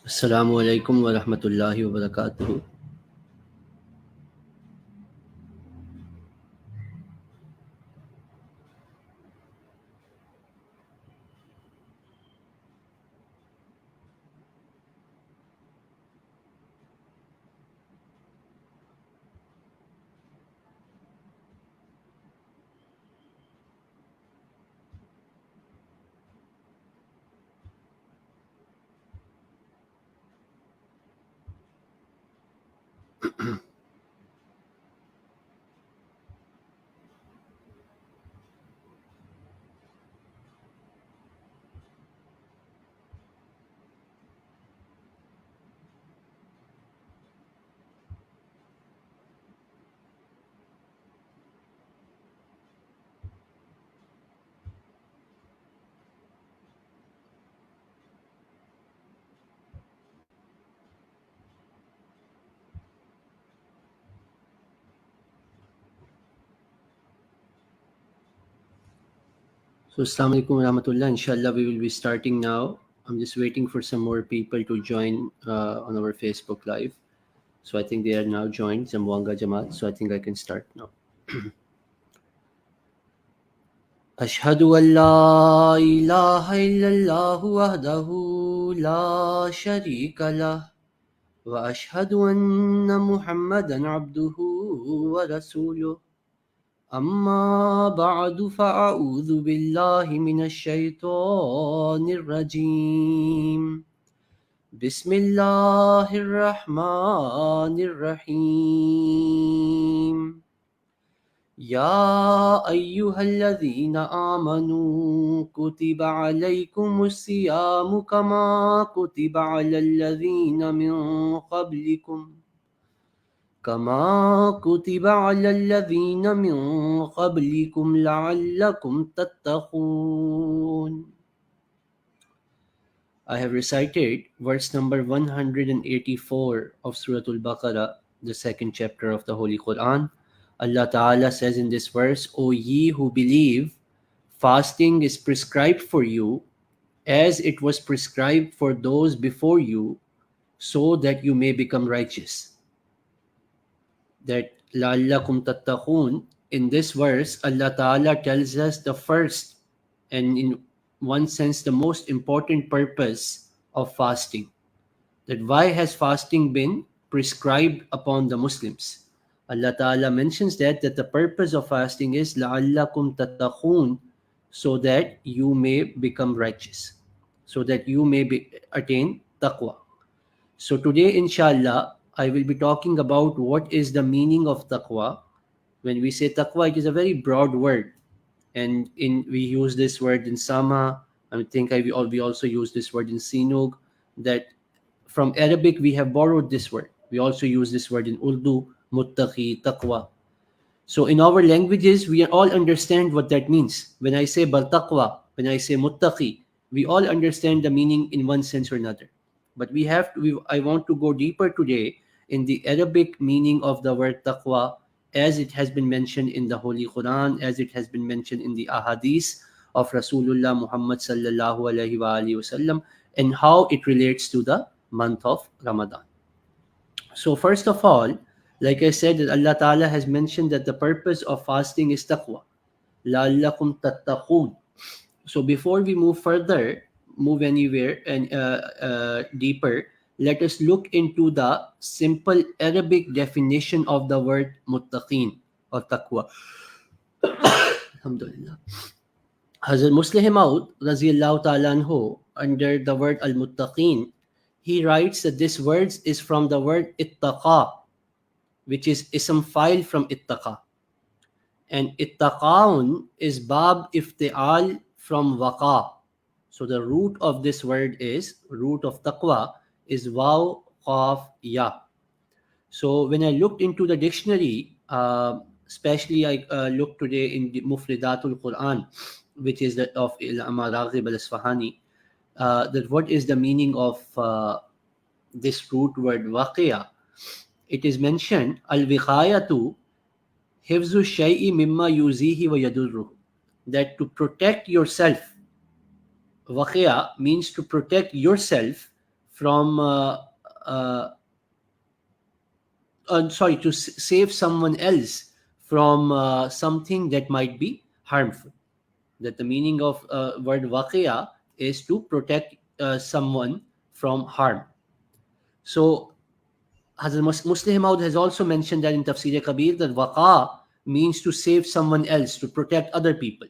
Assalamu alaikum wa rahmatullahi wa barakatuh. So, Assalamu alaikum wa rahmatullah. Inshallah, we will be starting now. I'm just waiting for some more people to join on our Facebook Live. So, I think they are now joined, Zamwanga Jamaat. So, I think I can start now. أشهد أن لا إله إلا الله وحده لا شريك له وأشهد أن محمدا عبده ورسوله أما بعد فأعوذ بالله من الشيطان الرجيم بسم الله الرحمن الرحيم يا أيها الذين آمنوا كتب عليكم الصيام كما كتب على الذين من قبلكم لعلكم تتقون. I have recited verse number 184 of Surah Al-Baqarah, the second chapter of the Holy Quran. Allah Ta'ala says in this verse, O ye who believe, fasting is prescribed for you as it was prescribed for those before you, so that you may become righteous. That la'allakum tattaqun, in this verse, Allah Ta'ala tells us the first and in one sense the most important purpose of fasting. That why has fasting been prescribed upon the Muslims? Allah Ta'ala mentions that the purpose of fasting is la'allakum tattaqun, so that you may become righteous, so that you may attain taqwa. So today, inshallah, I will be talking about what is the meaning of taqwa. When we say taqwa, it is a very broad word, and we use this word in Sama. I think we also use this word in Sinug. That from Arabic we have borrowed this word. We also use this word in Urdu, muttaqi, taqwa. So in our languages, we all understand what that means. When I say bal taqwa, when I say muttaqi, we all understand the meaning in one sense or another. But I want to go deeper today in the Arabic meaning of the word taqwa, as it has been mentioned in the Holy Quran, as it has been mentioned in the ahadith of Rasulullah Muhammad sallallahu alaihi wasallam, and how it relates to the month of Ramadan. So first of all, like I said, that Allah Ta'ala has mentioned that the purpose of fasting is taqwa. لَعَلَّكُمْ تَتَّقُونَ. So before we move anywhere and deeper, let us look into the simple Arabic definition of the word muttaqin or taqwa. Alhamdulillah. Hazrat Muslim Maud Raziyallahu Ta'ala anhu, under the word al-muttaqin, he writes that this word is from the word ittaqa, which is ism file from ittaqa. And ittaqaun is bab ifti'al from waqa. So the root of this word root of taqwa is waw, qaf, ya. So when I looked into the dictionary, especially I looked today in the Mufridatul Quran, which is that of Allama Raghib al-Isfahani, that what is the meaning of this root word waqiya. It is mentioned al-wiqayatu hifzu shay'i mimma yuzihi wa yadurruhu, that to protect yourself, waqiya means to protect yourself from uh, to save someone else from something that might be harmful. That the meaning of word waqiya is to protect someone from harm. So Hazrat Muslim Maud has also mentioned that in Tafsir Kabir that waqa means to save someone else, to protect other people.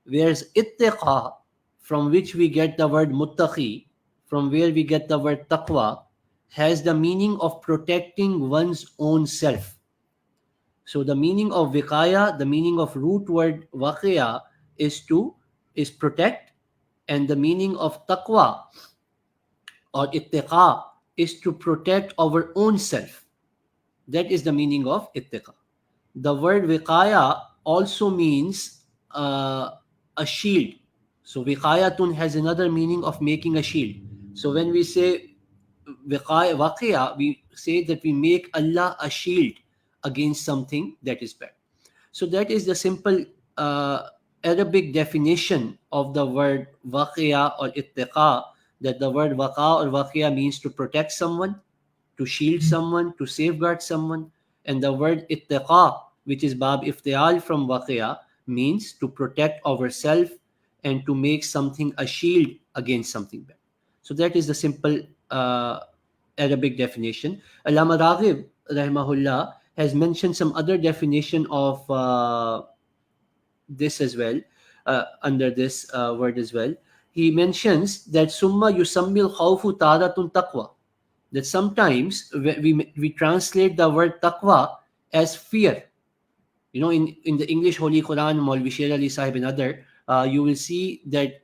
Whereas ittiqa, from which we get the word muttaqi, from where we get the word taqwa, has the meaning of protecting one's own self. So the meaning of viqaya, the meaning of root word waqiya is protect, and the meaning of taqwa or ittiqa is to protect our own self. That is the meaning of ittiqa. The word viqaya also means a shield. So viqayatun has another meaning of making a shield. So when we say waqiya, we say that we make Allah a shield against something that is bad. So that is the simple uh, Arabic definition of the word waqiya or ittiqa, that the word waqa or waqiya means to protect someone, to shield someone, to safeguard someone. And the word ittiqa, which is bab iftial from waqiya, means to protect ourselves and to make something a shield against something bad. So that is the simple Arabic definition. Allama Raghib, rahimahullah, has mentioned some other definition of this as well, under this word as well. He mentions that summa yusammil khawfu taratun taqwa, that sometimes we translate the word taqwa as fear. You know, in the English Holy Quran, Maulvi Sher Ali Sahib and other, you will see that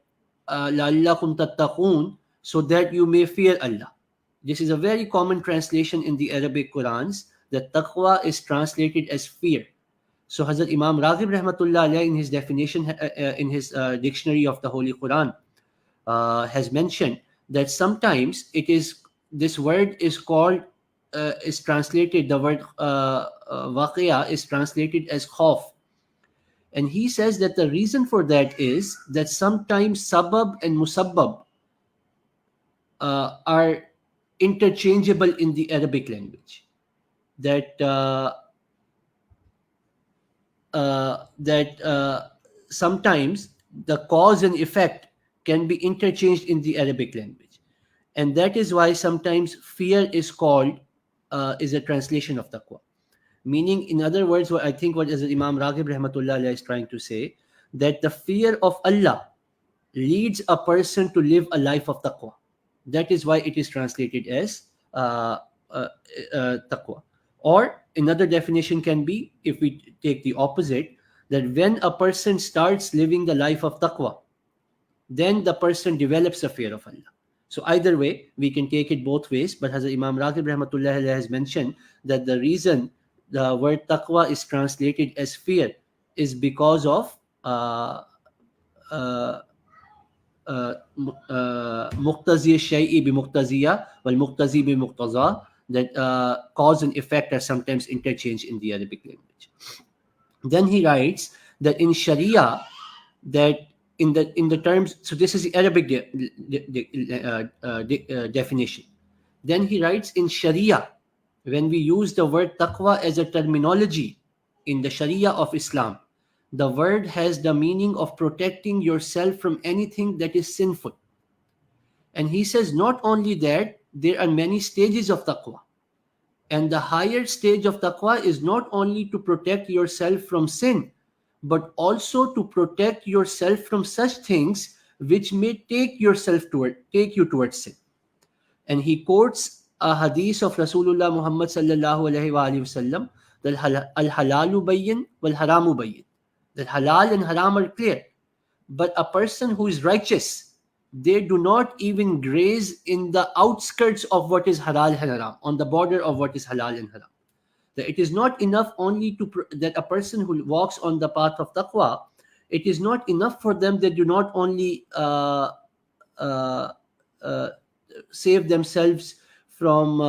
la'allakum tattaqun, so that you may fear Allah. This is a very common translation in the Arabic Qurans, that taqwa is translated as fear. So Hazrat Imam Raghib Rahmatullah Alayh, in his definition, in his dictionary of the Holy Quran, has mentioned that sometimes it is, this word is called, is translated, the word waqiya is translated as khawf. And he says that the reason for that is that sometimes sabab and musabbab are interchangeable in the Arabic language. That sometimes the cause and effect can be interchanged in the Arabic language, and that is why sometimes fear is called is a translation of taqwa. Meaning, in other words, what I think what Imam Raghib Rahmatullah Alayhi is trying to say, that the fear of Allah leads a person to live a life of taqwa. That is why it is translated as taqwa. Or another definition can be, if we take the opposite, that when a person starts living the life of taqwa, then the person develops a fear of Allah. So either way, we can take it both ways. But Hazrat Imam Raghib Rahmatullah Alayhi has mentioned that the reason the word taqwa is translated as fear is because of muqtazi shay'i bi muqtaziya wal muqtazi bi muqtaza, that cause and effect are sometimes interchanged in the Arabic language. Then he writes that in Sharia, that in the terms, so this is the Arabic definition. Then he writes, in Sharia, when we use the word taqwa as a terminology in the Sharia of Islam, the word has the meaning of protecting yourself from anything that is sinful. And he says not only that, there are many stages of taqwa. And the higher stage of taqwa is not only to protect yourself from sin, but also to protect yourself from such things which may take you towards sin. And he quotes a hadith of Rasulullah Muhammad sallallahu alaihi wasallam, that al halalu bayyin wal haramu bayyin, that halal and haram are clear. But a person who is righteous, they do not even graze in the outskirts of what is halal and haram, on the border of what is halal and haram. That it is not enough only that a person who walks on the path of taqwa, it is not enough for them that do not only save themselves from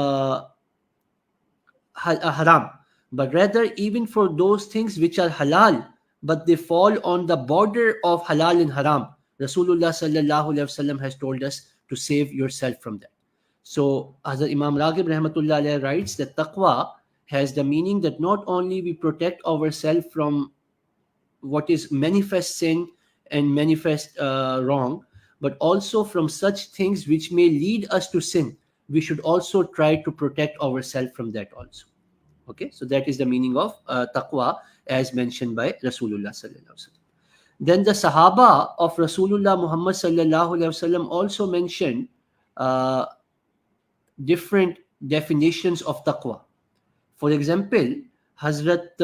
haram, but rather even for those things which are halal, but they fall on the border of halal and haram. Rasulullah sallallahu alaihi wasallam has told us to save yourself from that. So Hazrat Imam Raghib Rahmatullah Alayhi writes that taqwa has the meaning that not only we protect ourselves from what is manifest sin and manifest wrong, but also from such things which may lead us to sin. We should also try to protect ourselves from that also. Okay, so that is the meaning of taqwa as mentioned by Rasulullah sallallahu alaihi wasallam. Then the Sahaba of Rasulullah Muhammad sallallahu alaihi wasallam also mentioned uh, different definitions of taqwa. For example, Hazrat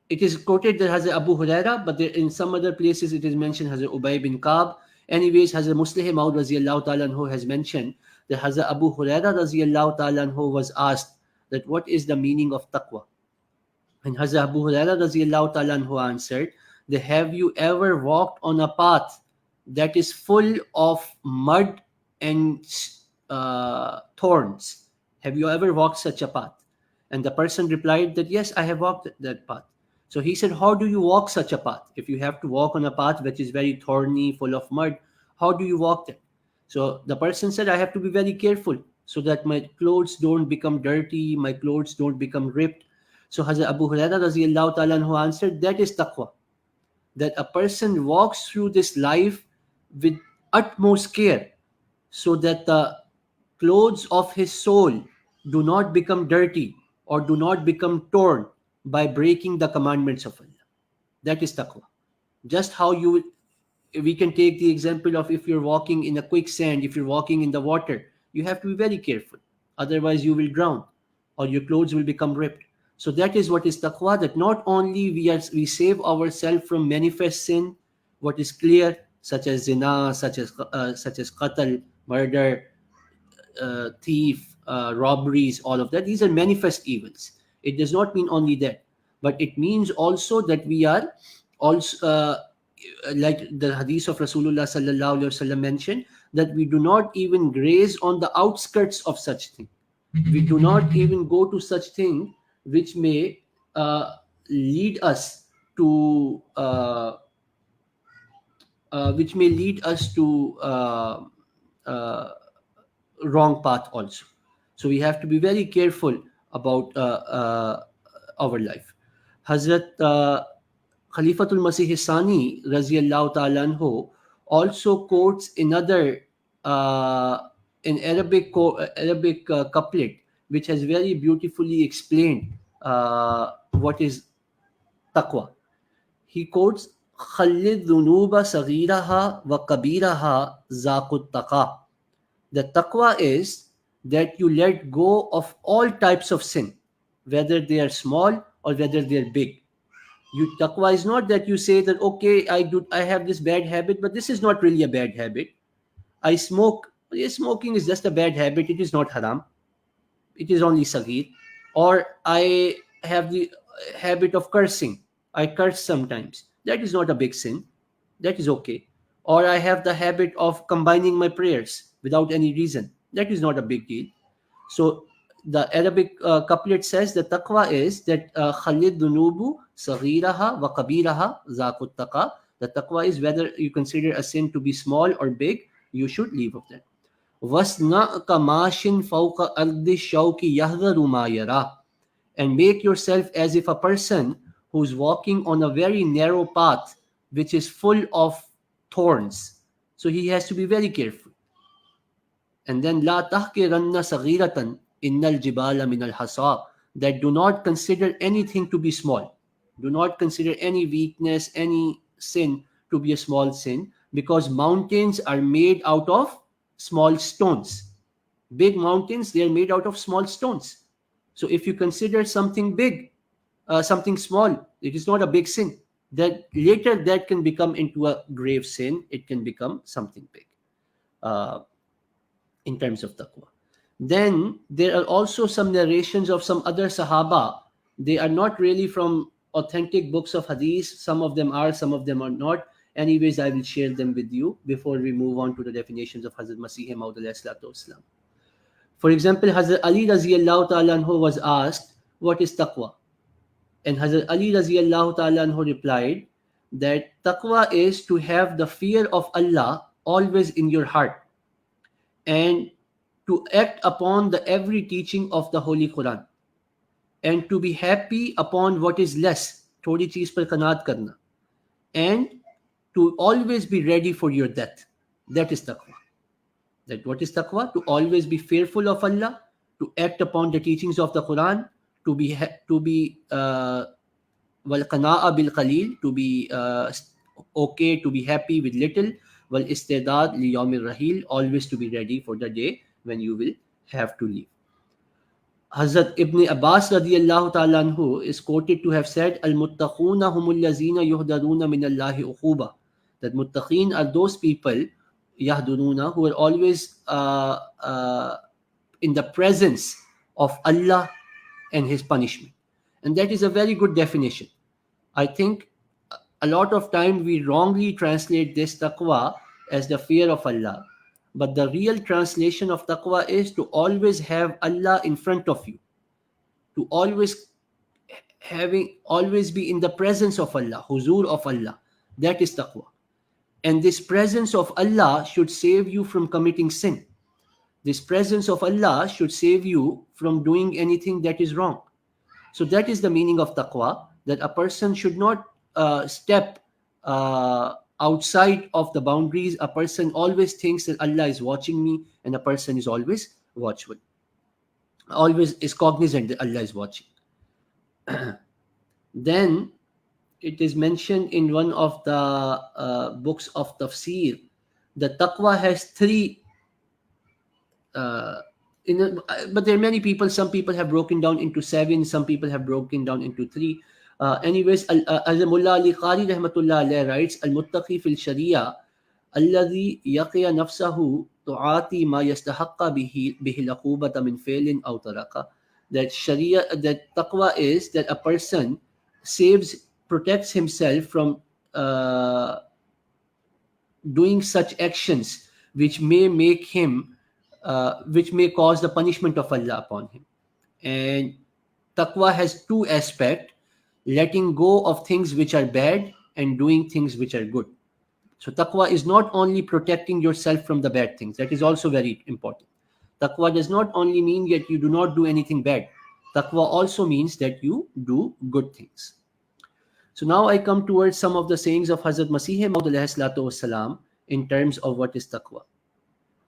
it is quoted that Hazrat Abu Huraira, but there, in some other places it is mentioned Hazrat Ubay bin Ka'b. Anyways, Hazrat Muslim Maud Raziyallahu Ta'ala anhu has mentioned that Hazrat Abu Huraira Raziyallahu Ta'ala anhu was asked that what is the meaning of taqwa? And Hazrat Abu Huraira Raziyallahu Ta'ala anhu answered that have you ever walked on a path that is full of mud and thorns? Have you ever walked such a path? And the person replied that yes, I have walked that path. So he said, how do you walk such a path? If you have to walk on a path which is very thorny, full of mud, how do you walk that? So the person said, I have to be very careful so that my clothes don't become dirty, my clothes don't become ripped. So Hazrat Abu Hurairah Raziyallahu Ta'ala anhu answered, that is taqwa. That a person walks through this life with utmost care so that the clothes of his soul do not become dirty or do not become torn by breaking the commandments of Allah. That is taqwa. Just how we can take the example of if you're walking in a quicksand, if you're walking in the water, you have to be very careful. Otherwise, you will drown or your clothes will become ripped. So that is what is taqwa, that not only we save ourselves from manifest sin, what is clear, such as zina, such as qatl, murder, thief, robberies, all of that. These are manifest evils. It does not mean only that, but it means also that we are also, like the hadith of Rasulullah sallallahu alaihi wasallam mentioned, that we do not even graze on the outskirts of such thing. We do not even go to such thing which may lead us to uh, wrong path also. So we have to be very careful about our life. Hazrat Khalifatul Masih Sani Raziyallahu Ta'ala anhu also quotes another an Arabic couplet which has very beautifully explained what is taqwa. He quotes Khalid dhunuba saghiraha wa kabiraha zaqut taqa. The taqwa is that you let go of all types of sin, whether they are small or whether they are big. You taqwa is not that you say that okay, I have this bad habit, but this is not really a bad habit. I smoke. Yes, smoking is just a bad habit. It is not haram. It is only saghir. Or I have the habit of cursing. I curse sometimes. That is not a big sin. That is okay. Or I have the habit of combining my prayers without any reason. That is not a big deal. So the Arabic couplet says the taqwa is that khalid dunubu saghiraha wa kabiraha zakut taqa. The taqwa is whether you consider a sin to be small or big, you should leave of that. Wasna kamashin fawqa ardi shauki yahdaru ma yara. And make yourself as if a person who's walking on a very narrow path which is full of thorns. So he has to be very careful. And then la tahkiranna saghiratan innal jibala min al hasa, that do not consider anything to be small. Do not consider any weakness, any sin to be a small sin, because mountains are made out of small stones. Big mountains, they are made out of small stones. So if you consider something big, something small, it is not a big sin. That later that can become into a grave sin. It can become something big in terms of taqwa. Then there are also some narrations of some other Sahaba. They are not really from authentic books of hadith. Some of them are, some of them are not. Anyways, I will share them with you before we move on to the definitions of Hazrat Masih Maud alayhi salatu wasalam. For example, Hazrat Ali Raziyallahu Ta'ala anhu was asked, what is taqwa? And Hazrat Ali Raziyallahu Ta'ala anhu replied that taqwa is to have the fear of Allah always in your heart and to act upon the every teaching of the Holy Quran, and to be happy upon what is less, थोड़ी चीज पर कनात करना, and to always be ready for your death. That is taqwa. That what is taqwa? To always be fearful of Allah, to act upon the teachings of the Quran, to be wal qana'a bil qalil, to be okay, to be happy with little, wal istidad li yawmir rahil, always to be ready for the day when you will have to leave. Hazrat Ibn Abbas radiyallahu ta'ala anhu is quoted to have said, Al-muttaquna humul lazina yuhdaruna min Allahi uquba. That muttaqeen are those people, yahduruna, who are always in the presence of Allah and His punishment. And that is a very good definition. I think a lot of time we wrongly translate this taqwa as the fear of Allah. But the real translation of taqwa is to always have Allah in front of you, to always be in the presence of Allah, huzur of Allah. That is taqwa. And this presence of Allah should save you from committing sin. This presence of Allah should save you from doing anything that is wrong. So that is the meaning of taqwa, that a person should not step outside of the boundaries. A person always thinks that Allah is watching me, and a person is always watchful, always is cognizant that Allah is watching. Then it is mentioned in one of the books of tafsir that taqwa has three but there are many people, some people have broken down into 7, some people have broken down into 3. Anyways, Mullah Ali Qari rahmatullah alayhi writes, Al-muttaqi fil sharia alladhi yaqiya nafsahu tu'ati ma yastahaqqa bihi al-uqubata min failin aw taraka. That sharia, that taqwa is that a person protects himself from doing such actions which may make him which may cause the punishment of Allah upon him. And taqwa has two aspects: letting go of things which are bad and doing things which are good. So taqwa is not only protecting yourself from the bad things, that is also very important. Taqwa does not only mean that you do not do anything bad. Taqwa also means that you do good things. So now I come towards some of the sayings of Hazrat Masih Maud alayhi salatu wasalam in terms of what is taqwa.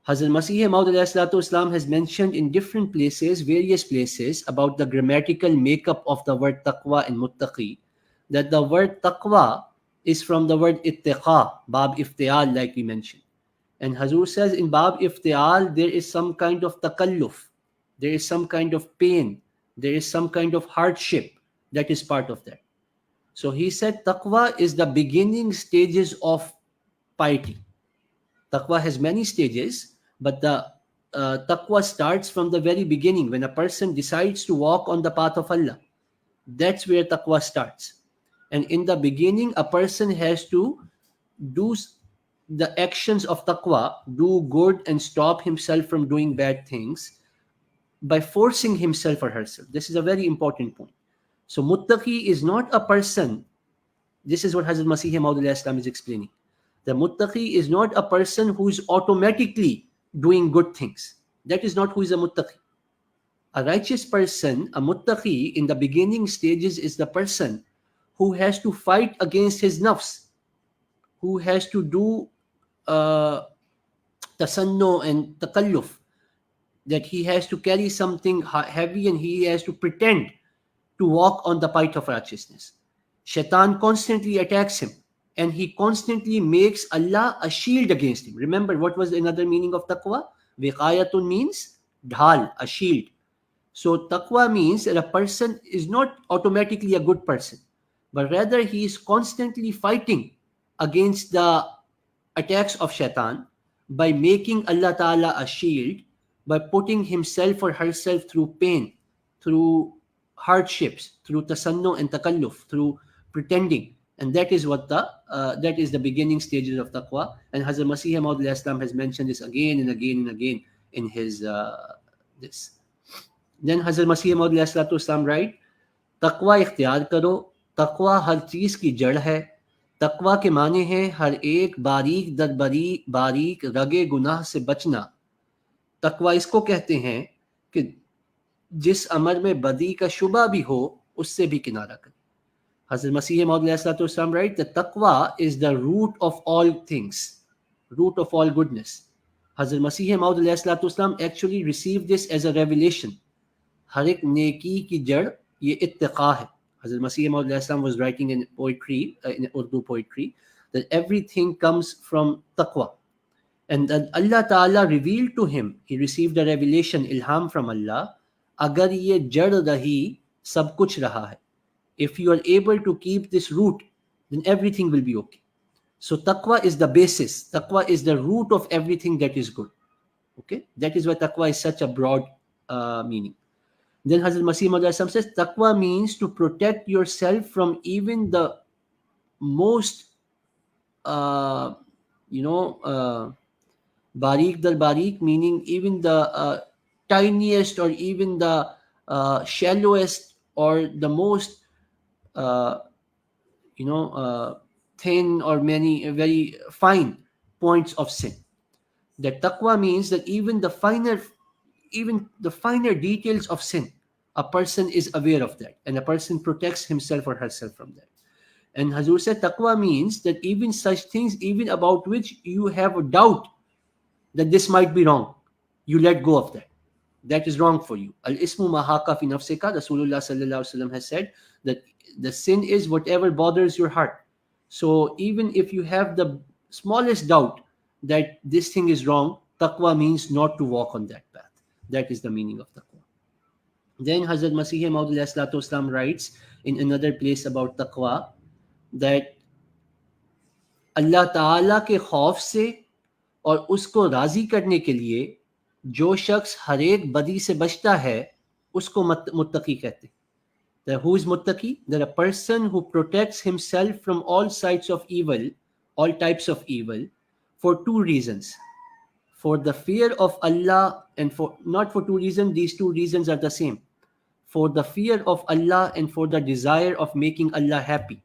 Hazrat Masih Maud alayhi salatu wasalam has mentioned in different places, various places, about the grammatical makeup of the word taqwa and muttaqi, that the word taqwa is from the word ittiqa, bab iftial, like we mentioned. And Hazur says in bab iftial there is some kind of takalluf, there is some kind of pain, there is some kind of hardship that is part of that. So he said taqwa is the beginning stages of piety. Taqwa has many stages, but the taqwa starts from the very beginning when a person decides to walk on the path of Allah. That's where taqwa starts. And in the beginning, a person has to do the actions of taqwa, do good and stop himself from doing bad things by forcing himself or herself. This is a very important point. So muttaqi is not a person. This is what Hazrat Masih Maud alayhi salam is explaining. The muttaqi is not a person who is automatically doing good things. That is not who is a muttaqi. A righteous person, a muttaqi, in the beginning stages is the person who has to fight against his nafs, who has to do tasanno and takalluf, that he has to carry something heavy and he has to pretend to walk on the path of righteousness. Shaitan constantly attacks him, and he constantly makes Allah a shield against him. Remember, what was another meaning of taqwa? Viqayatun means dhal, a shield. So taqwa means that a person is not automatically a good person, but rather he is constantly fighting against the attacks of shaitan by making Allah Ta'ala a shield, by putting himself or herself through pain, through hardships, through tasannu and takalluf, through pretending. And that is what that is the beginning stages of taqwa. And Hazrat Masih Maud alayhi salam has mentioned this again and again and again in his this. Then Hazrat Masih Maud alayhi salatu wasalam write, taqwa ikhtiyar karo, taqwa har cheez ki jad hai. तकवा के माने हैं हर एक बारीक दर बारीक रगे गुनाह से बचना. तकवा इसको कहते हैं कि जिस अमर में बदी का शुबा भी हो उससे भी किनारा करें. Hazrat Masih Maud write, the taqwa is the root of all things, root of all goodness. Hazrat Masih Maud actually received this as a revelation. हर एक नेकी की जड़ ये इत्तिका है. Hazrat Masih Maud was writing in poetry, in Urdu poetry, that everything comes from taqwa. And that Allah Ta'ala revealed to him, he received a revelation, ilham from Allah, agar ye jad rahi, sab kuch raha hai. If you are able to keep this root, then everything will be okay. So taqwa is the basis. Taqwa is the root of everything that is good. Okay, that is why taqwa is such a broad meaning. Then Hazrat Masih Maud says, taqwa means to protect yourself from even the most, uh, barik dal barik, meaning even the tiniest or even the shallowest or the most uh, thin or many very fine points of sin. That taqwa means that even the finer details of sin, a person is aware of that, and a person protects himself or herself from that. And Hazur said, taqwa means that even such things, even about which you have a doubt that this might be wrong, you let go of that. That is wrong for you. Al-ismu mahaka fi nafsika. Rasulullah sallallahu alaihi wasallam has said that the sin is whatever bothers your heart. So even if you have the smallest doubt that this thing is wrong, taqwa means not to walk on that path. That is the meaning of taqwa. Then Hazrat Masih Maud writes in another place about taqwa that Allah Ta'ala के खौफ से और उसको राजी करने के लिए जो शख्स हर एक बदी से बचता है उसको मुत्तकी कहते हैं. That who is muttaqi? That a person who protects himself from all sides of evil, all types of evil, for two reasons. For the fear of Allah, and for not for two reasons, these two reasons are the same. For the fear of Allah and for the desire of making Allah happy.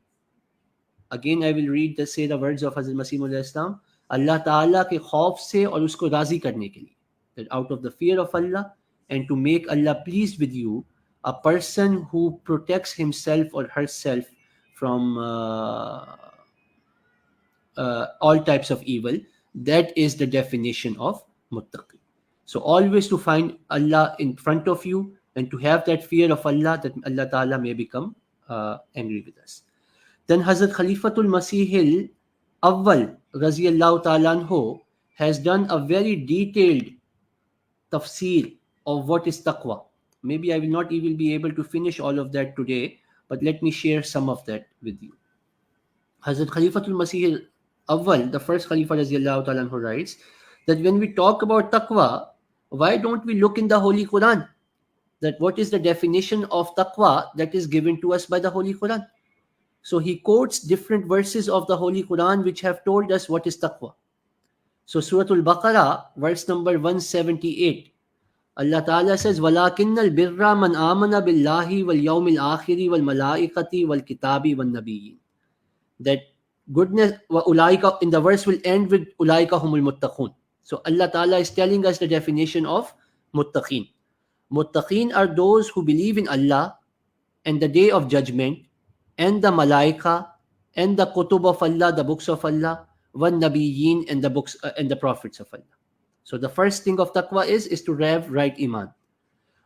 Again, I will say the words of Hazrat Masih Maud Islam. Allah Ta'ala के खौफ से और उसको राजी करने के लिए. That out of the fear of Allah and to make Allah pleased with you, a person who protects himself or herself from all types of evil, that is the definition of muttaqi. So always to find Allah in front of you and to have that fear of Allah, that Allah Ta'ala may become angry with us. Then Hazrat Khalifatul Masih Awwal Raziyallahu Ta'ala anhu has done a very detailed tafsir of what is taqwa. Maybe I will not even be able to finish all of that today, but let me share some of that with you. Hazrat Khalifatul Masih Awwal, the first Khalifa Raziyallahu Ta'ala anhu, writes that when we talk about taqwa, why don't we look in the Holy Quran? That what is the definition of taqwa that is given to us by the Holy Quran? So he quotes different verses of the Holy Quran which have told us what is taqwa. So Surah Al-Baqarah, verse number 178, Allah Ta'ala says, وَلَكِنَّ الْبِرَّ مَنْ آمَنَ بِاللَّهِ وَالْيَوْمِ الْآخِرِ وَالْمَلَائِكَةِ وَالْكِتَابِ وَالنَّبِيِّينَ. That goodness, وَأُولَٰئِكَ, in the verse will end with أُولَٰئِكَ هُمُ الْمُتَّقُونَ. So Allah Ta'ala is telling us the definition of muttaqeen. Muttaqeen are those who believe in Allah and the day of judgment and the malaika and the kutub of Allah, the books of Allah, wan nabiyyin, and the books and the prophets of Allah. So the first thing of taqwa is to have right iman.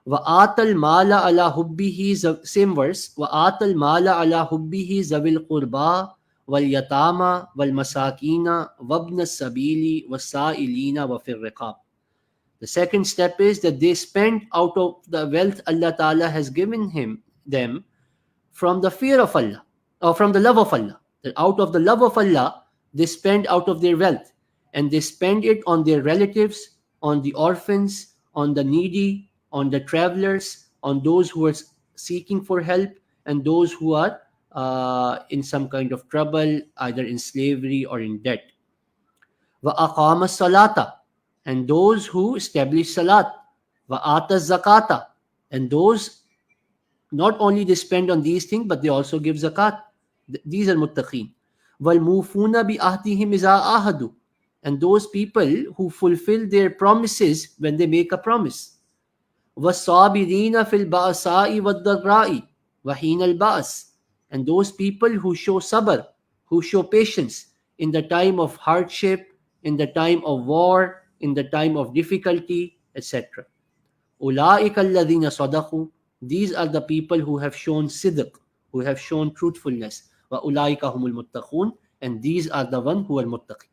Wa atal mala ala hubbihi, same verse, wa atal mala ala hubbihi zawil qurba wal yatama wal masakina wabna sabili wasailina wa fir riqab. The second step is that they spend out of the wealth Allah Ta'ala has given them from the fear of Allah, or from the love of Allah. That out of the love of Allah, they spend out of their wealth, and they spend it on their relatives, on the orphans, on the needy, on the travelers, on those who are seeking for help, and those who are in some kind of trouble, either in slavery or in debt. Wa aqama salata, and those who establish salat. Wa ata zakata, and those not only they spend on these things, but they also give zakat. These are muttaqeen. Wal mufuna bi ahdihim iza ahadu, and those people who fulfill their promises when they make a promise. وَالصَّابِرِينَ فِي الْبَأْسَاءِ وَالضَّرَّاءِ وَحِينَ الْبَأْسِ, and those people who show sabr, who show patience in the time of hardship, in the time of war, in the time of difficulty, etc. أُولَٰئِكَ الَّذِينَ صَدَقُوا, these are the people who have shown sidq, who have shown truthfulness. وَأُولَٰئِكَ هُمُ الْمُتَّقُونَ, and these are the one who are muttaqi.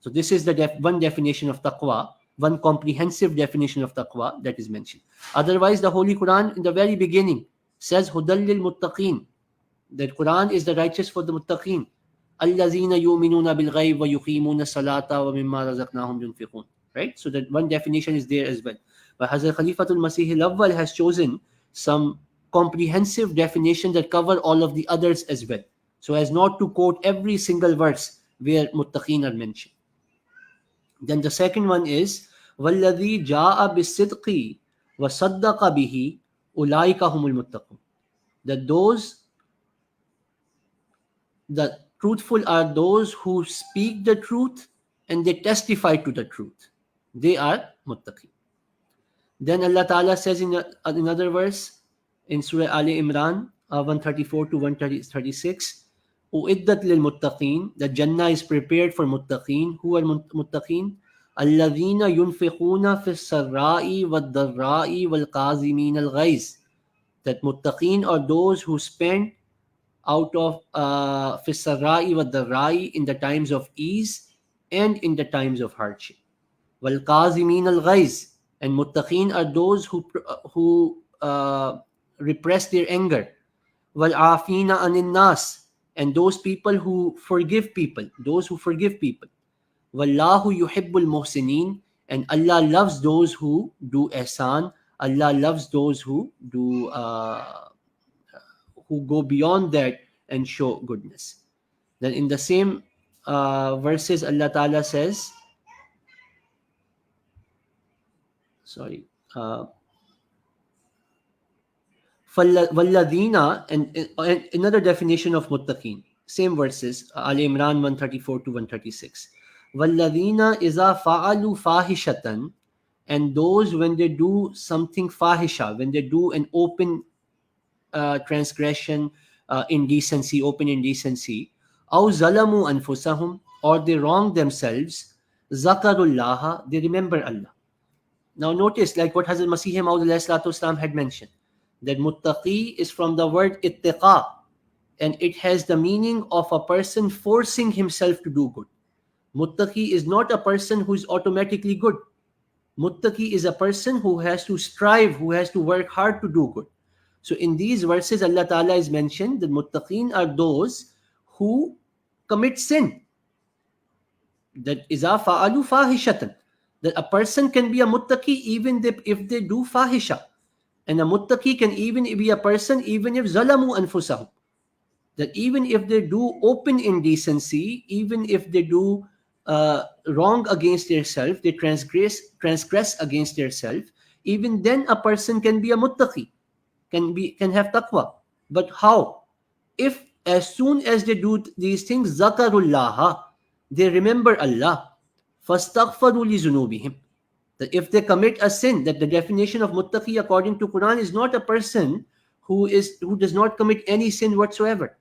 So this is the one definition of taqwa, one comprehensive definition of taqwa that is mentioned. Otherwise, the Holy Quran in the very beginning says هُدًى لِلْمُتَّقِينَ, that Quran is the righteous for the muttaqin. الَّذِينَ يُؤْمِنُونَ بِالْغَيْبِ وَيُقِيمُونَ الصَّلَاةَ وَمِمَّا رَزَقْنَاهُمْ يُنْفِقُونَ. Right? So that one definition is there as well. But Hazrat Khalifatul Masih al-Awwal has chosen some comprehensive definition that cover all of the others as well, so as not to quote every single verse where muttaqin are mentioned. Then the second one is وَالَّذِي جَاءَ بِالصِّدْقِ وَصَدَّقَ بِهِ أُولَٰئِكَ هُمُ الْمُتَّقُونَ, that the truthful are those who speak the truth and they testify to the truth. They are muttaqi. Then Allah Ta'ala says in another verse in Surah Ali Imran 134 to 136, Uiddat lil muttaqeen, that Jannah is prepared for muttaqeen. Who are muttaqeen? Alladhina yunfiquna fis sarra'i wad darra'i wal qazimin al ghaiz. That muttaqeen are those who spend out of fis sarra'i wad darra'i, in the times of ease and in the times of hardship. Wal qazimin al ghaiz, and muttaqeen are those who repress their anger. Wal afina anin nas, and those people who forgive people, Wallahu yuhibbul muhsinin, and Allah loves those who do ihsan. Allah loves those who go beyond that and show goodness. Then in the same verses, Allah Ta'ala says, Walladina, and another definition of muttaqeen, same verses, Ali Imran 134 to 136. Walladina iza fa'alu fahishatan, and those when they do something fahisha, when they do an open transgression, indecency, open indecency, aw zalamu anfusahum, or they wrong themselves, zakarullaha, they remember Allah. Now notice, like what Hazrat Masih Maud had mentioned, that muttaqi is from the word ittiqa, and it has the meaning of a person forcing himself to do good. Muttaqi is not a person who is automatically good. Muttaqi is a person who has to strive, who has to work hard to do good. So in these verses, Allah Ta'ala is mentioned that muttaqin are those who commit sin. That iza fa'alu fahishatan, that a person can be a muttaqi even if they do fahisha. And a muttaqi can even be a person even if zalamu anfusahum, that even if they do open indecency, even if they do wrong against themselves, they transgress against themselves, even then a person can be a muttaqi, can have taqwa. But how? If as soon as they do these things, zakarullaha, they remember Allah, fastaghfaru li zunubihim, that if they commit a sin, that the definition of muttaqi according to Quran is not a person who does not commit any sin whatsoever.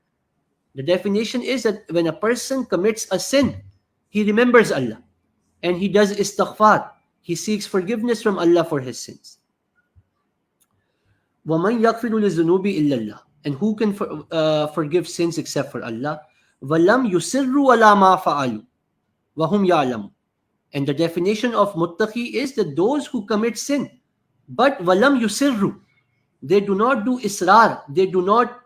The definition is that when a person commits a sin, he remembers Allah and he does istighfar. He seeks forgiveness from Allah for his sins. وَمَنْ يَغْفِرُ لِلذُّنُوبِ إِلَّا اللَّهُ, and who can forgive sins except for Allah. وَلَمْ يُسِرُّوا عَلَى مَا فَعَلُوا وَهُمْ يَعْلَمُونَ, and the definition of muttaqi is that those who commit sin, but walam yusirru, they do not do israr, they do not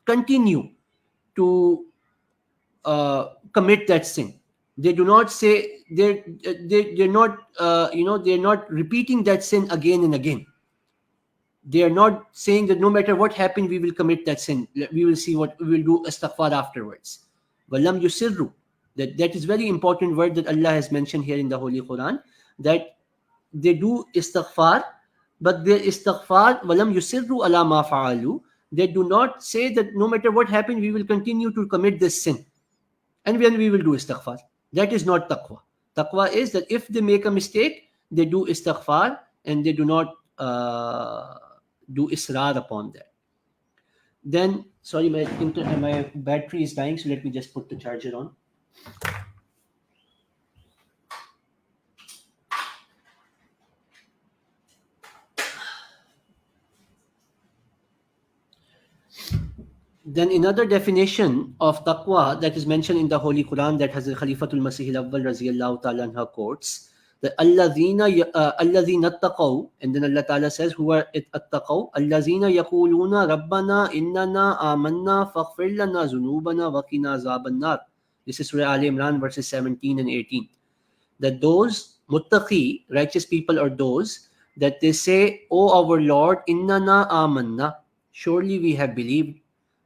continue to commit that sin. They do not say, they're not repeating that sin again and again. They are not saying that no matter what happened, we will commit that sin. We will see what we will do istighfar afterwards. Walam yusirru. That is very important word that Allah has mentioned here in the Holy Quran, that they do istighfar, but their istighfar, walam yusirru ala ma fa'alu, They do not say that no matter what happened, we will continue to commit this sin. And then we will do istighfar. That is not taqwa. Taqwa is that if they make a mistake, they do istighfar and they do not do israr upon that. Then, sorry, my battery is dying, so let me just put the charger on. Then another definition of taqwa that is mentioned in the Holy Quran that has the Khalifatul Masih al-Awwal raziyallahu ta'ala anha quotes, the alladhina taqaw, and then Allah Ta'ala says, who are at-taqaw, alladhina yaquluna rabbana innana amanna faghfir lana zunubana wa qina azaban nar. This is Surah Al Imran verses 17 and 18. That those muttaqi, righteous people, are those that they say, O our Lord, innana amanna, surely we have believed,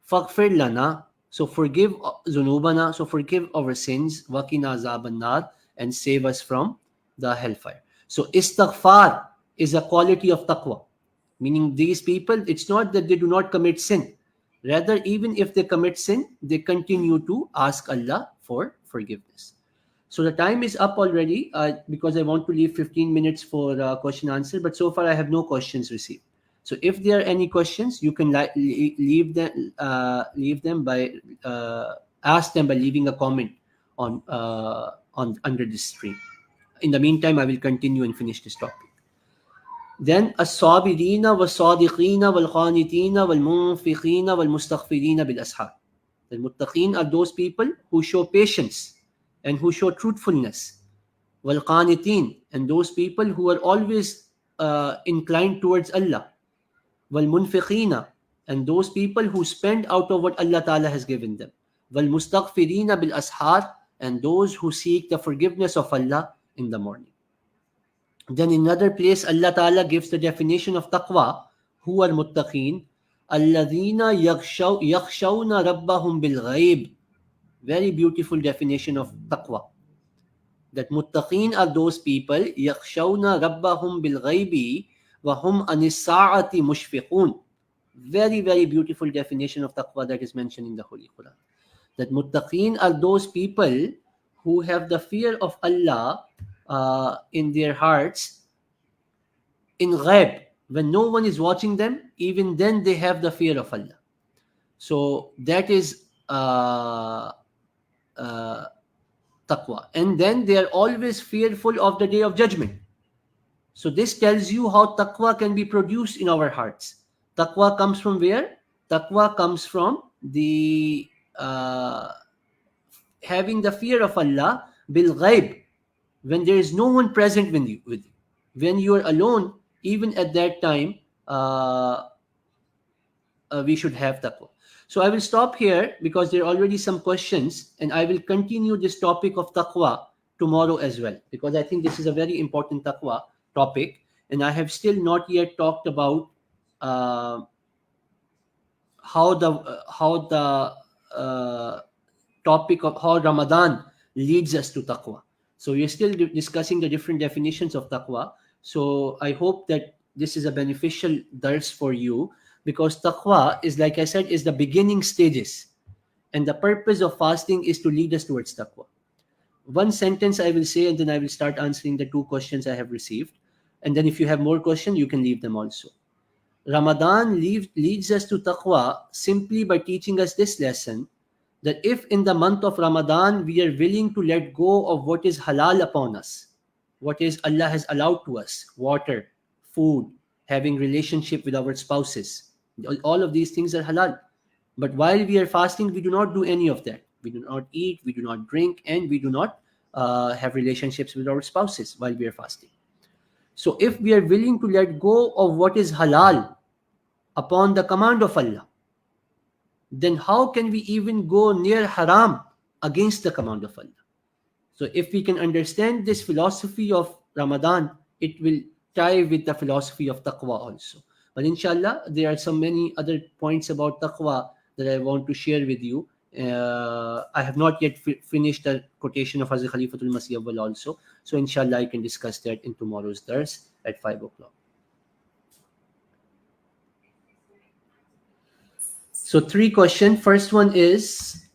faghfir lana, so forgive zunubana, so forgive our sins, waqina azaban nar, and save us from the hellfire. So istighfar is a quality of taqwa, meaning these people, it's not that they do not commit sin, rather even if they commit sin, they continue to ask Allah for forgiveness. So the time is up already because I want to leave 15 minutes for question answer, but so far I have no questions received. So if there are any questions, you can leave them by ask them by leaving a comment on under this stream. In the meantime, I will continue and finish this topic. Then as-sabirina was-sadiqina wal-qanitina wal-munfiqina wal-mustaghfirina bil-ashar. The muttaqin are those people who show patience and who show truthfulness. Wal-qanitin, and those people who are always inclined towards Allah. Wal-munfiqina, and those people who spend out of what Allah Ta'ala has given them. Wal-mustaghfirina bil-ashar, and those who seek the forgiveness of Allah in the morning. Then in another place, Allah Ta'ala gives the definition of taqwa, who are muttaqeen, alladhina yakhshawna rabbahum bil ghaib. Very beautiful definition of taqwa. That muttaqeen are those people, yakhshawna rabbahum bil ghaibi wa hum anis sa'ati mushfiqun. Very, very beautiful definition of taqwa that is mentioned in the Holy Quran. That muttaqeen are those people who have the fear of Allah in their hearts in ghaib. When no one is watching them, even then they have the fear of Allah. So that is taqwa. And then they are always fearful of the day of judgment. So this tells you how taqwa can be produced in our hearts. Taqwa comes from where? Taqwa comes from the having the fear of Allah bil ghaib, when there is no one present with you. When you are alone, even at that time, we should have taqwa. So I will stop here because there are already some questions, and I will continue this topic of taqwa tomorrow as well, because I think this is a very important taqwa topic, and I have still not yet talked about how the topic of how Ramadan leads us to taqwa. So we are still discussing the different definitions of taqwa. So I hope that this is a beneficial dars for you, because taqwa is, like I said, is the beginning stages, and the purpose of fasting is to lead us towards taqwa. One sentence I will say, and then I will start answering the 2 questions I have received, and then if you have more questions, you can leave them also. Ramadan leads us to taqwa simply by teaching us this lesson, that if in the month of Ramadan we are willing to let go of what is halal upon us, what is Allah has allowed to us, water, food, having relationship with our spouses, all of these things are halal. But while we are fasting, we do not do any of that. We do not eat, we do not drink, and we do not have relationships with our spouses while we are fasting. So if we are willing to let go of what is halal upon the command of Allah, then how can we even go near haram against the command of Allah? So if we can understand this philosophy of Ramadan, it will tie with the philosophy of taqwa also. But inshallah, there are so many other points about taqwa that I want to share with you. I have not yet finished the quotation of Hazrat Khalifatul Masih al-Awwal also. So inshallah, I can discuss that in tomorrow's dars at 5 o'clock. So three questions. First one is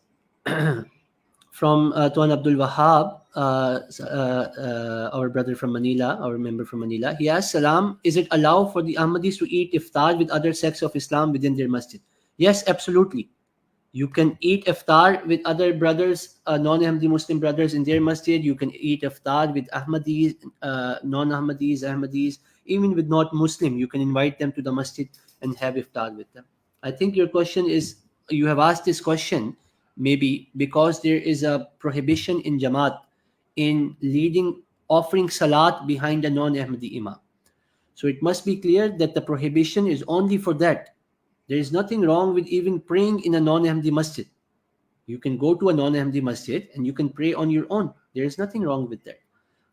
from Tuan Abdul Wahab, our brother from Manila, our member from Manila. He asks, Salam, is it allowed for the Ahmadis to eat iftar with other sects of Islam within their masjid? Yes, absolutely. You can eat iftar with other brothers, non-Ahmadi Muslim brothers in their masjid. You can eat iftar with Ahmadis, non-Ahmadis, Ahmadis, even with not Muslim. You can invite them to the masjid and have iftar with them. I think your question is, you have asked this question maybe because there is a prohibition in Jamaat in leading, offering salat behind a non-Ahmadi imam. So it must be clear that the prohibition is only for that. There is nothing wrong with even praying in a non-Ahmadi masjid. You can go to a non-Ahmadi masjid and you can pray on your own. There is nothing wrong with that.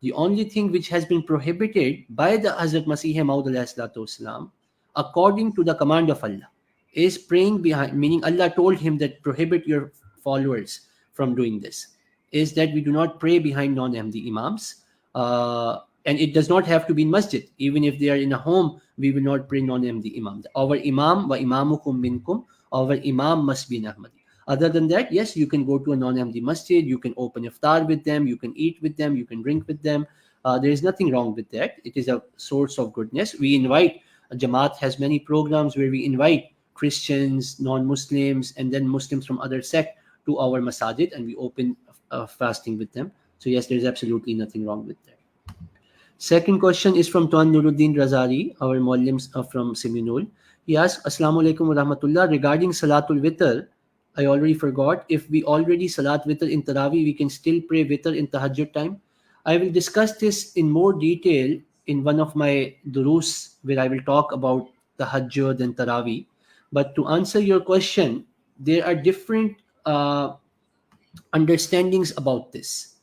The only thing which has been prohibited by the Hazrat Masih Maud Islam, according to the command of Allah, is praying behind, meaning Allah told him that prohibit your followers from doing this, is that we do not pray behind non-Ahmadi imams. And it does not have to be in masjid. Even if they are in a home, we will not pray non-Ahmadi imam. Our imam, wa imamukum minkum, our imam must be an Ahmadi. Other than that, yes, you can go to a non-Ahmadi masjid, you can open iftar with them, you can eat with them, you can drink with them. There is nothing wrong with that. It is a source of goodness. We invite, Jamaat has many programs where we invite Christians, non-Muslims, and then Muslims from other sect to our masajid, and we open fasting with them. So yes, there is absolutely nothing wrong with that. Second question is from Tuan Nuruddin Razari, our Muslims from Seminole. He asks, Assalamu alaikum wa rahmatullah, regarding Salatul Witr, I already forgot. If we already Salat Witr in Taraweeh, we can still pray Witr in Tahajjud time. I will discuss this in more detail in one of my durus where I will talk about Tahajjud and Taraweeh. But to answer your question, there are different understandings about this.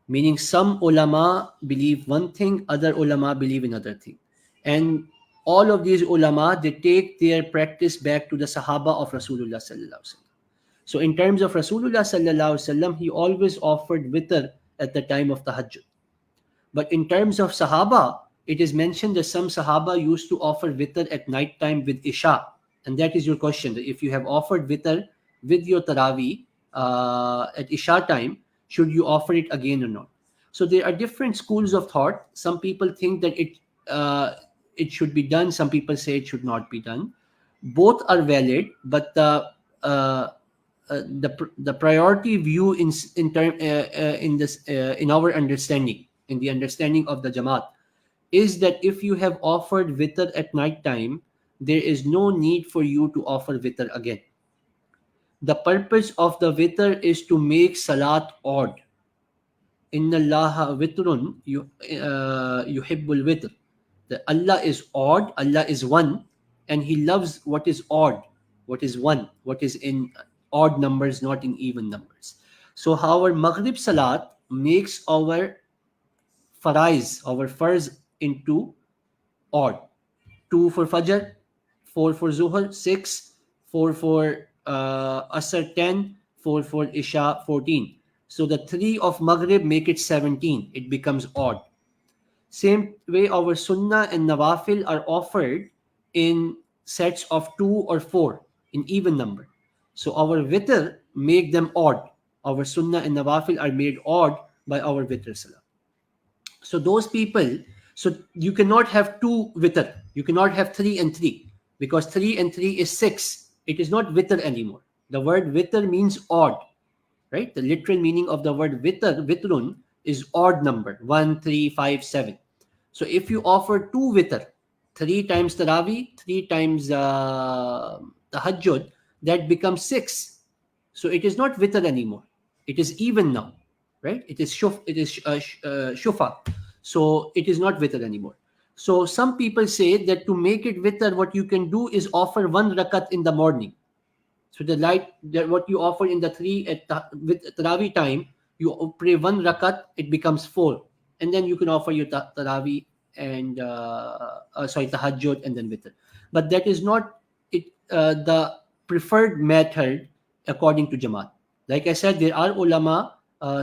Meaning some ulama believe one thing, other ulama believe another thing. And all of these ulama, they take their practice back to the Sahaba of Rasulullah sallallahu alaihi wasallam. So in terms of Rasulullah sallallahu alaihi wasallam, he always offered witr at the time of tahajjud. But in terms of Sahaba, it is mentioned that some Sahaba used to offer witr at night time with Isha. And that is your question. If you have offered witr with your Taraweeh at Isha time, should you offer it again or not? So there are different schools of thought. Some people think that it should be done. Some people say it should not be done. Both are valid, but the priority view in our understanding, in the understanding of the Jamaat, is that if you have offered witr at night time, there is no need for you to offer witr again. The purpose of the witr is to make salat odd. Inna Allaha witrun yuhibbul witr. That Allah is odd, Allah is one, and He loves what is odd, what is one, what is in odd numbers, not in even numbers. So our Maghrib Salat makes our farz into odd. 2 for Fajr, 4 for Zuhr, 6, 4 for Asr, 10, 4 for Isha, 14. So the 3 of Maghrib make it 17. It becomes odd. Same way our Sunnah and Nawafil are offered in sets of 2 or 4 in even number. So our Witr make them odd. Our Sunnah and Nawafil are made odd by our Witr Salah. So those people, so you cannot have 2 Witr. You cannot have 3 and 3 because 3 and 3 is 6. It is not Witr anymore. The word Witr means odd. Right? The literal meaning of the word witr, witrun, is odd number, 1, 3, 5, 7. So if you offer 2 witr, 3 times Taraweeh, 3 times Tahajjud, that becomes 6. So it is not witr anymore. It is even now. Right? It is shufa. So it is not witr anymore. So some people say that to make it witr, what you can do is offer 1 rakat in the morning. So the light that what you offer in the 3 with Taraweeh time, you pray 1 rakat, it becomes 4, and then you can offer your Taraweeh and Tahajjud and then witr. But that is not it. The preferred method according to Jamaat. Like I said, there are ulama,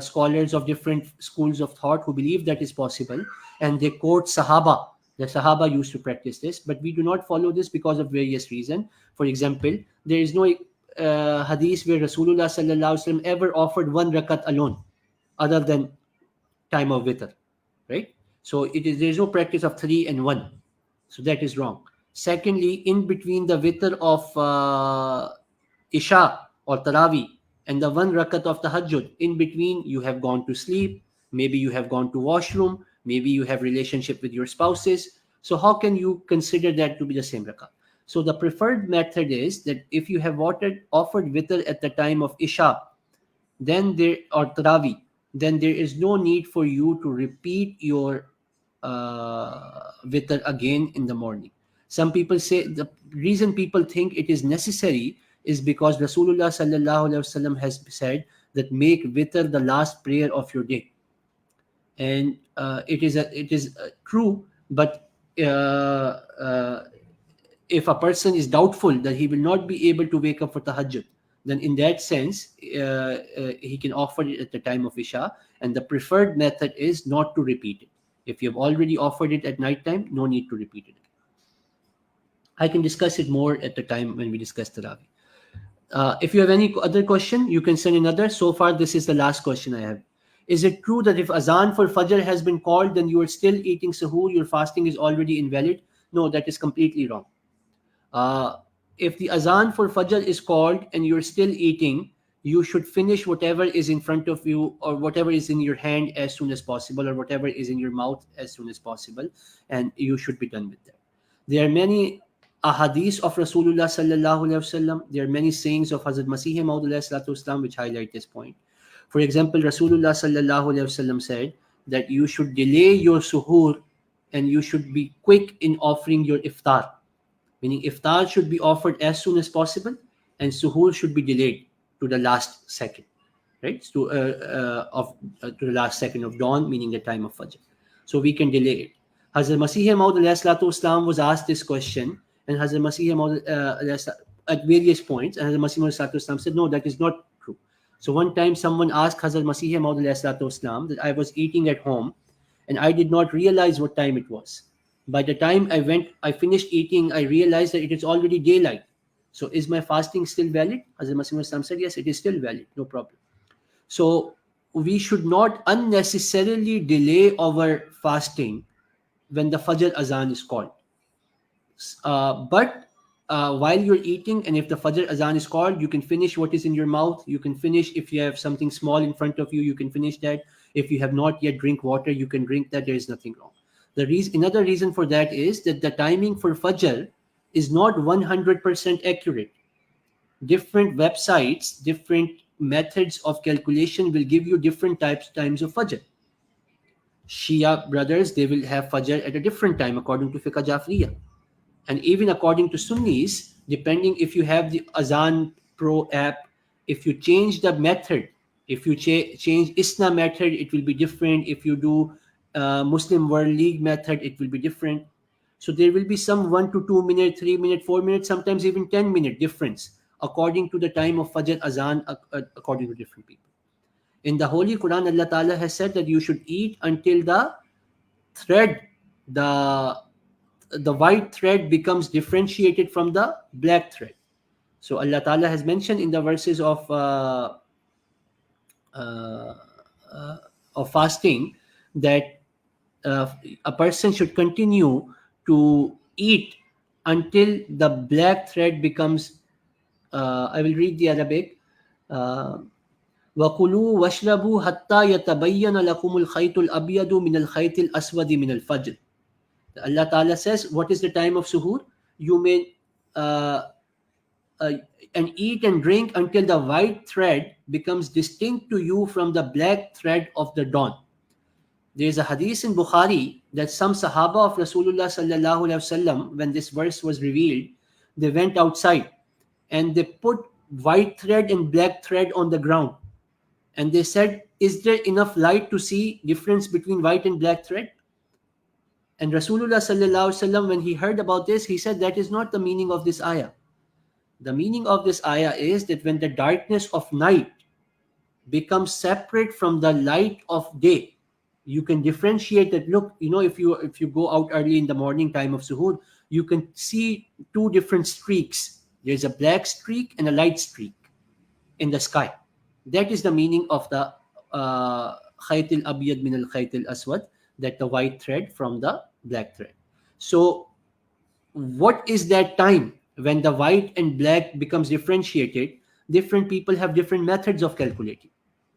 scholars of different schools of thought who believe that is possible, and they quote Sahaba The Sahaba used to practice this, but we do not follow this because of various reasons. For example, there is no hadith where Rasulullah sallallahu alaihi wasallam ever offered one rakat alone, other than time of witr, right? So there is no practice of three and one, so that is wrong. Secondly, in between the witr of Isha or Taraweeh and the one rakat of Tahajjud, in between you have gone to sleep, maybe you have gone to washroom, maybe you have relationship with your spouses. So how can you consider that to be the same rakat? So the preferred method is that if you have offered witr at the time of Isha, then there or Taraweeh, then there is no need for you to repeat your witr again in the morning. Some people say the reason people think it is necessary is because Rasulullah sallallahu alaihi wasallam has said that make witr the last prayer of your day, and it is true. But if a person is doubtful that he will not be able to wake up for tahajjud, then in that sense he can offer it at the time of Isha, and the preferred method is not to repeat it. If you have already offered it at night time, no need to repeat it. I can discuss it more at the time when we discuss Tarawih. If you have any other question, you can send another. So far, this is the last question I have. Is it true that if azan for Fajr has been called, then you are still eating sahur, your fasting is already invalid? No, that is completely wrong. Uh, if the azan for Fajr is called and you're still eating, you should finish whatever is in front of you or whatever is in your hand as soon as possible, or whatever is in your mouth as soon as possible, and you should be done with that. There are many ahadith of Rasulullah sallallahu alaihi wasallam. There are many sayings of Hazrat Masih Maud alayhi salatu wasalam which highlight this point. For example, Rasulullah sallallahu alaihi wasallam said that you should delay your suhoor and you should be quick in offering your iftar. Meaning iftar should be offered as soon as possible and suhoor should be delayed to the last second, right? To the last second of dawn, meaning the time of Fajr. So we can delay it. Hazrat Masih Maud alayhi salatu wasalam was asked this question, and Hazrat Masih Maud at various points, and Hazrat Masih Maud alayhi salatu wasalam said, no, that is not true. So one time someone asked Hazrat Masih Maud alayhi salatu wasalam that I was eating at home and I did not realize what time it was. By the time I finished eating, I realized that it is already daylight. So is my fasting still valid? Hazrat Masih Maud said, yes, it is still valid, no problem. So we should not unnecessarily delay our fasting when the Fajr azan is called. But while you're eating, and if the Fajr azan is called, you can finish what is in your mouth. You can finish, if you have something small in front of you, you can finish that. If you have not yet drink water, you can drink that. There is nothing wrong. Another reason for that is that the timing for Fajr is not 100% accurate. Different websites, different methods of calculation will give you different times of Fajr. Shia brothers, they will have Fajr at a different time according to Fiqh Jafriya. And even according to Sunnis, depending if you have the Azan Pro app, if you change the method, if you change ISNA method, it will be different. If you do Muslim World League method, it will be different. So there will be some 1 to 2 minute, 3 minute, 4 minutes, sometimes even 10-minute difference according to the time of Fajr Azan, according to different people. In the Holy Quran, Allah Ta'ala has said that you should eat until the thread, the white thread becomes differentiated from the black thread. So Allah Ta'ala has mentioned in the verses of fasting that a person should continue to eat until the black thread becomes, I will read the Arabic. وَكُلُوا وَاشْرَبُوا حَتَّى يَتَبَيَّنَ لَكُمُ الْخَيْطُ الْأَبْيَضُ مِنَ الْخَيْطِ الْأَسْوَدِ مِنَ الْفَجْرِ. Allah Ta'ala says, what is the time of suhoor? You may and eat and drink until the white thread becomes distinct to you from the black thread of the dawn. There is a hadith in Bukhari that some Sahaba of Rasulullah sallallahu alaihi wasallam, when this verse was revealed, they went outside and they put white thread and black thread on the ground. And they said, is there enough light to see difference between white and black thread? And Rasulullah sallallahu alaihi wasallam, when he heard about this, he said, that is not the meaning of this ayah. The meaning of this ayah is that when the darkness of night becomes separate from the light of day, You can differentiate that. Look, if you go out early in the morning time of suhoor, you can see two different streaks. There's a black streak and a light streak in the sky. That is the meaning of the khayt al-abyad min al-khayt al-aswad, that the white thread from the black thread. So what is that time when the white and black becomes differentiated? Different people have different methods of calculating.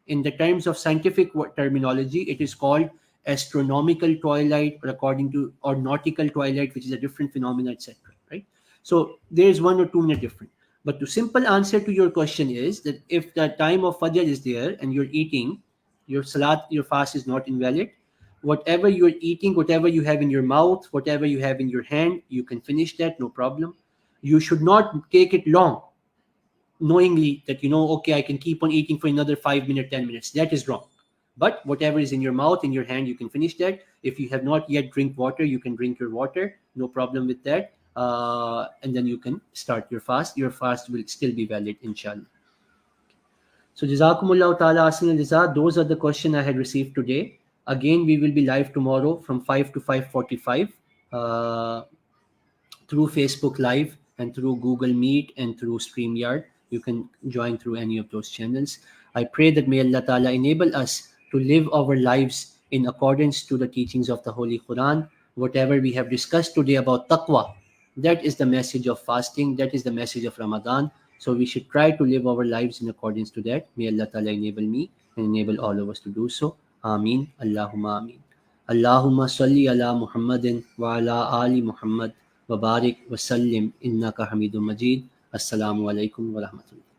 In the terms of scientific terminology, it is called astronomical twilight, or according to, or nautical twilight, which is a different phenomena, etc. Right? So there is 1 or 2 minute difference. But the simple answer to your question is that if the time of Fajr is there and you're eating, your salat, your fast is not invalid. Whatever you're eating, whatever you have in your mouth, whatever you have in your hand, you can finish that, no problem. You should not take it long, knowingly that okay, I can keep on eating for another 5 minutes, 10 minutes. That is wrong. But whatever is in your mouth, in your hand, you can finish that. If you have not yet drink water, you can drink your water, no problem with that. And then you can start your fast. Your fast will still be valid, inshallah. So Jazakumullah ta'ala asin al. Those are the questions I had received today. Again, we will be live tomorrow from 5 to 5:45 through Facebook Live and through Google Meet and through StreamYard. You can join through any of those channels. I pray that may Allah Ta'ala enable us to live our lives in accordance to the teachings of the Holy Quran. Whatever we have discussed today about taqwa, that is the message of fasting, that is the message of Ramadan. So we should try to live our lives in accordance to that. May Allah Ta'ala enable me and enable all of us to do so. Ameen. Allahumma ameen. Allahumma salli ala Muhammadin wa ala ali Muhammad wa barik wa sallim innaka hamidun majid. Assalamu alaikum wa rahmatullah.